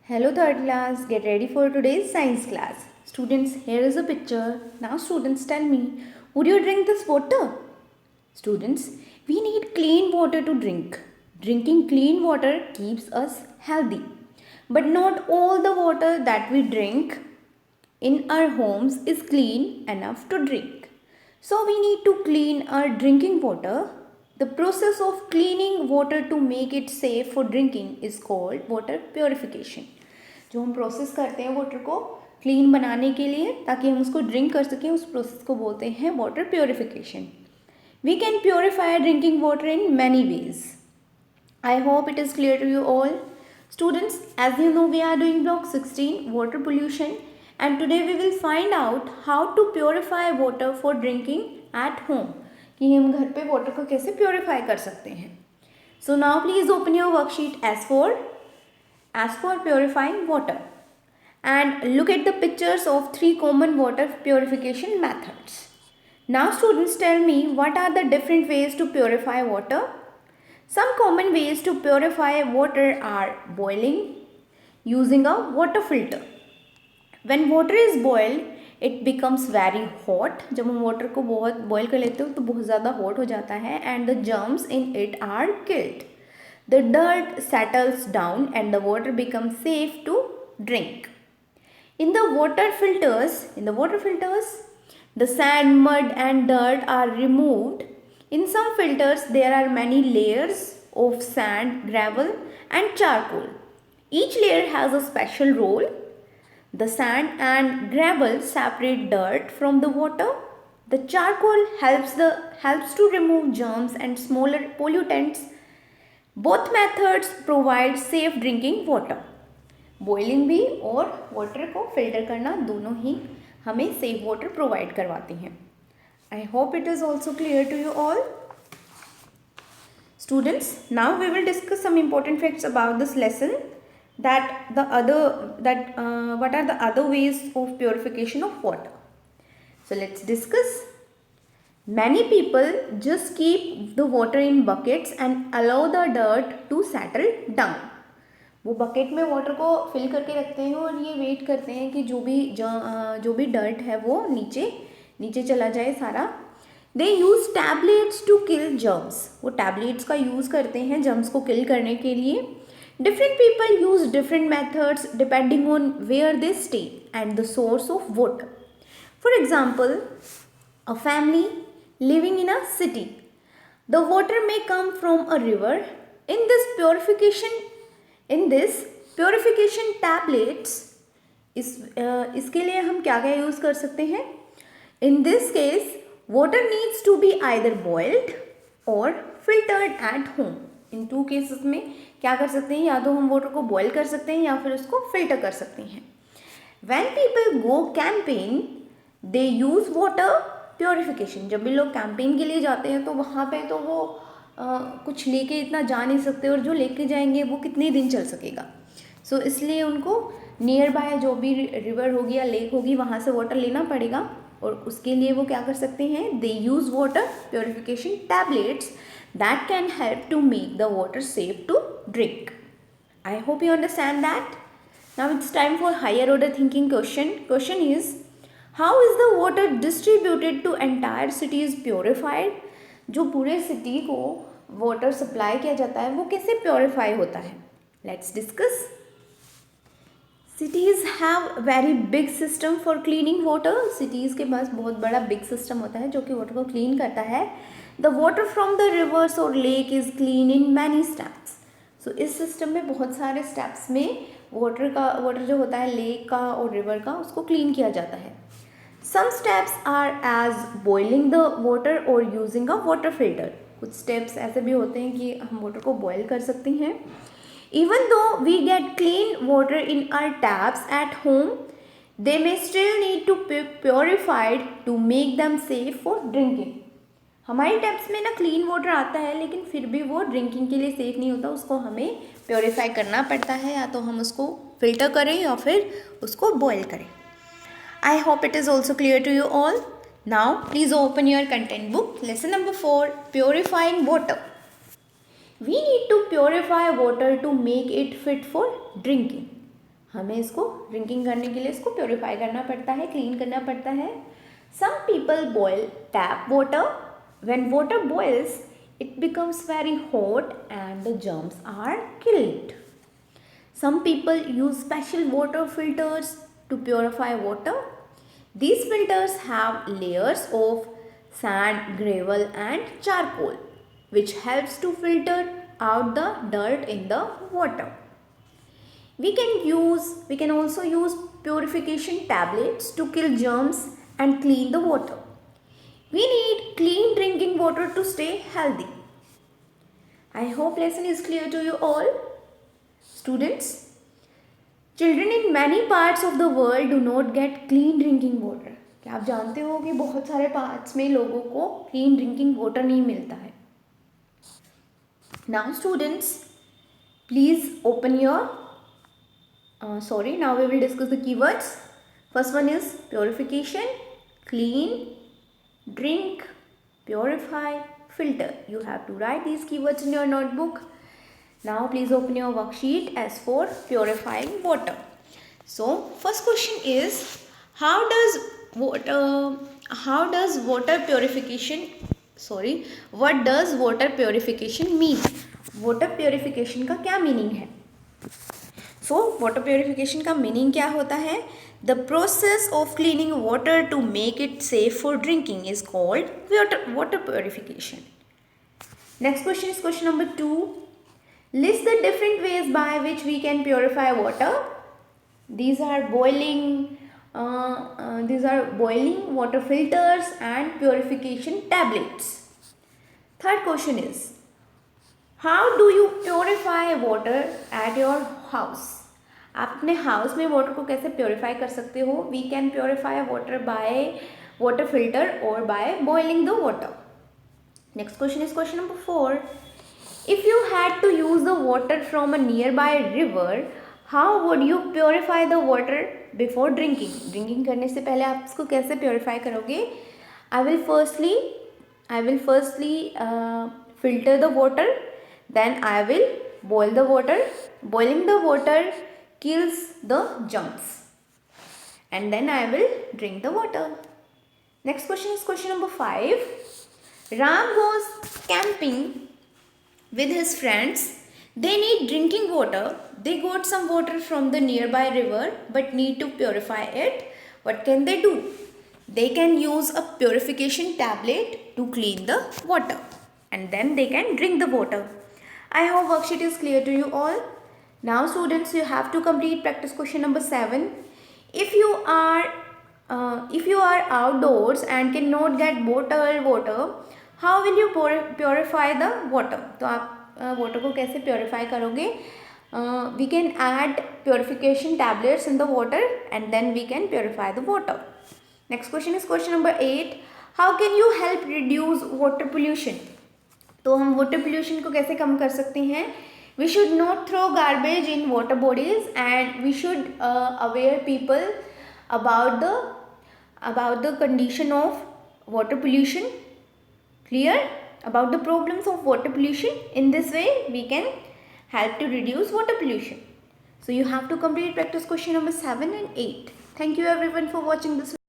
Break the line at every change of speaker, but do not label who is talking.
Hello third class, get ready for today's science class. Students, here is a picture. Now students tell me, would you drink this water? Students, we need clean water to drink. Drinking clean water keeps us healthy. But not all the water that we drink in our homes is clean enough to drink. So we need to clean our drinking water. The process of cleaning water to make it safe for drinking is called water purification. जो हम process करते हैं water को clean बनाने के लिए ताकि हम उसको ड्रिंक कर सकें, उस प्रोसेस को बोलते हैं water purification. We can purify drinking water in many ways. I hope it is clear to you all. Students, as you know, we are doing block 16, water pollution, and today we will find out how to purify water for drinking at home. कि हम घर पे water को कैसे purify कर सकते हैं. So now please open your worksheet as for purifying water and look at the pictures of 3 common water purification methods. Now students, tell me, what are the different ways to purify water? Some common ways to purify water are boiling, using a water filter. When water is boiled, it becomes very hot. जब हम water को बहुत boil कर लेते हो तो बहुत ज़्यादा hot हो जाता है and the germs in it are killed. The dirt settles down and the water becomes safe to drink. In the water filters, the sand, mud and dirt are removed. In some filters, there are many layers of sand, gravel and charcoal. Each layer has a special role. The sand and gravel separate dirt from the water. The charcoal helps to remove germs and smaller pollutants. Both methods provide safe drinking water. Boiling भी और water को filter करना दोनों ही हमें safe water provide करवाती हैं. I hope it is also clear to you all. Students, now we will discuss some important facts about this lesson. What are the other ways of purification of water? So let's discuss. Many people just keep the water in buckets and allow the dirt to settle down. वो bucket में water को fill करके रखते हैं और ये wait करते हैं कि जो भी डर्ट है वो नीचे चला जाए सारा. They use tablets to kill germs. वो टैबलेट्स का यूज़ करते हैं जर्म्स को किल करने के लिए. Different people use different methods depending on where they stay and the source of water. For example, a family living in a city. The water may come from a river. In this purification tablets, इसके लिए हम क्या क्या use कर सकते हैं? In this case, water needs to be either boiled or filtered at home. In 2 cases में क्या कर सकते हैं? या तो हम वाटर को बॉयल कर सकते हैं या फिर उसको फिल्टर कर सकते हैं. When people go camping, they use water purification. जब भी लोग कैंपेन के लिए जाते हैं तो वहाँ पे तो वो कुछ लेके इतना जा नहीं सकते और जो लेके जाएंगे वो कितने दिन चल सकेगा. सो इसलिए उनको नियर बाय जो भी रिवर होगी या लेक होगी वहाँ से वाटर लेना पड़ेगा और उसके लिए वो क्या कर सकते हैं? They use water purification tablets that can help to make the water safe to drink. I hope you understand that. Now it's time for higher order thinking question. Question is, How is the water distributed to entire city is purified? जो पूरे city को water supply किया जाता है वो कैसे purify होता है? Let's discuss. Cities have very big system for cleaning water. Cities के पास बहुत बड़ा बिग सिस्टम होता है जो कि वाटर को क्लीन करता है. The water from the rivers or lake is clean in many steps. So इस सिस्टम में बहुत सारे स्टेप्स में वाटर जो होता है लेक का और रिवर का उसको क्लीन किया जाता है. Some steps are as boiling the water or using a water filter. कुछ steps ऐसे भी होते हैं कि हम water को boil कर सकते हैं. Even though we get clean water in our taps at home, they may still need to be purified to make them safe for drinking. हमारी टैप्स में ना क्लीन वाटर आता है लेकिन फिर भी वो ड्रिंकिंग के लिए सेफ़ नहीं होता. उसको हमें प्योरीफाई करना पड़ता है, या तो हम उसको फिल्टर करें या फिर उसको बॉयल करें. I hope it is also clear to you all. Now please open your content book. Lesson number 4, purifying water. We need to purify water to make it fit for drinking. हमें इसको drinking करने के लिए इसको purify करना पड़ता है, clean करना पड़ता है. Some people boil tap water. When water boils, it becomes very hot and the germs are killed. Some people use special water filters to purify water. These filters have layers of sand, gravel and charcoal, which helps to filter out the dirt in the water. We can also use purification tablets to kill germs and clean the water. We need clean drinking water to stay healthy. I hope lesson is clear to you all. Students, children in many parts of the world do not get clean drinking water. क्या आप जानते हो कि बहुत सारे parts में लोगों को क्लीन ड्रिंकिंग वाटर नहीं मिलता है. Now students, please open your now we will discuss the keywords. First one is purification, clean, drink, purify, filter. You have to write these keywords in your notebook. Now please open your worksheet as for purifying water. So first question is, what does water purification mean? Water purification का क्या meaning है? So water purification का meaning क्या होता है? The process of cleaning water to make it safe for drinking is called water purification. Next question is question number 2. List the different ways by which we can purify water. These are boiling, water filters and purification tablets. Third question is, how do you purify water at your house? आप अपने house में water को कैसे purify कर सकते हो? We can purify water by water filter और by boiling the water. Next question is question number 4. If you had to use the water from a nearby river, how would you purify the water before drinking? Drinking करने से पहले आप इसको कैसे purify करोगे? I will firstly filter the water, then I will boil the water. Boiling the water kills the germs, and then I will drink the water. Next question is question number 5. Ram goes camping with his friends. They need drinking water. They got some water from the nearby river but need to purify it. What can they do? They can use a purification tablet to clean the water, and then they can drink the water. I hope worksheet is clear to you all. Now students, you have to complete practice question number 7. If you are outdoors and cannot get bottled water, how will you purify the water? तो आप water को कैसे purify करोगे? We can add purification tablets in the water and then we can purify the water. Next question is question number 8. How can you help reduce water pollution? तो हम water pollution को कैसे कम कर सकते हैं? We should not throw garbage in water bodies and we should aware people about the condition of water pollution. Clear? About the problems of water pollution. In this way we can help to reduce water pollution. So you have to complete practice question number 7 and 8. Thank you everyone for watching this video.